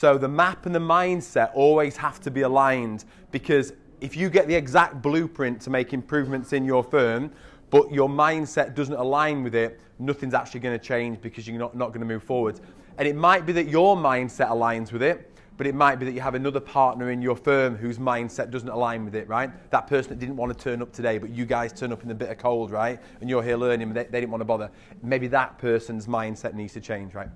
So the map and the mindset always have to be aligned, because if you get the exact blueprint to make improvements in your firm, but your mindset doesn't align with it, nothing's actually going to change, because you're not going to move forward. And it might be that your mindset aligns with it, but it might be that you have another partner in your firm whose mindset doesn't align with it, right? That person that didn't want to turn up today, but you guys turn up in the bitter cold, right? And you're here learning, but they didn't want to bother. Maybe that person's mindset needs to change, right?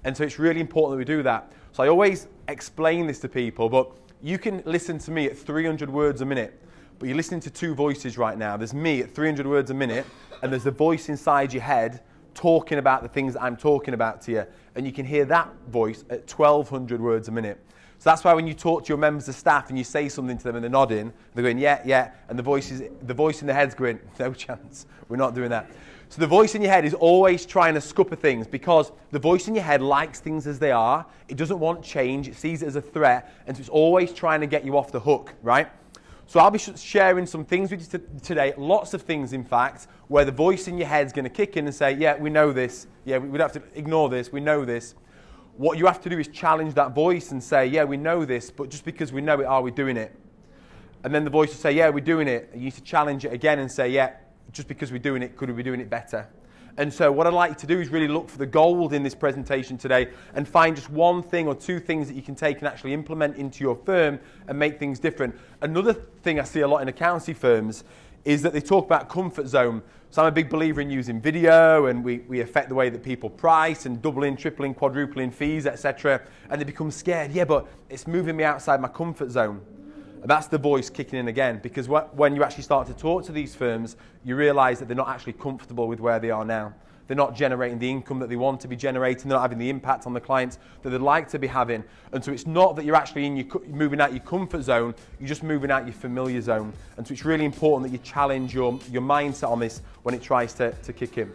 And so it's really important that we do that. So I always explain this to people, but you can listen to me at 300 words a minute, but you're listening to two voices right now. There's me at 300 words a minute, and there's the voice inside your head talking about the things that I'm talking about to you. And you can hear that voice at 1,200 words a minute. So that's why when you talk to your members of staff and you say something to them and they're nodding, they're going, yeah, yeah, and the voice in their head's going, no chance, we're not doing that. So the voice in your head is always trying to scupper things, because the voice in your head likes things as they are. It doesn't want change. It sees it as a threat, and so it's always trying to get you off the hook, right? So I'll be sharing some things with you today, lots of things, in fact, where the voice in your head is going to kick in and say, yeah, we know this. Yeah, we don't have to ignore this. We know this. What you have to do is challenge that voice and say, yeah, we know this, but just because we know it, are we doing it? And then the voice will say, yeah, we're doing it. And you need to challenge it again and say, yeah, just because we're doing it, could we be doing it better? And so what I'd like to do is really look for the gold in this presentation today and find just one thing or two things that you can take and actually implement into your firm and make things different. Another thing I see a lot in accountancy firms is that they talk about comfort zone. So I'm a big believer in using video, and we affect the way that people price and doubling, tripling, quadrupling fees, etc. And they become scared. Yeah, but it's moving me outside my comfort zone. And that's the voice kicking in again, because when you actually start to talk to these firms, you realize that they're not actually comfortable with where they are now. They're not generating the income that they want to be generating. They're not having the impact on the clients that they'd like to be having. And so it's not that you're actually moving out your comfort zone, you're just moving out your familiar zone. And so it's really important that you challenge your mindset on this when it tries to kick in.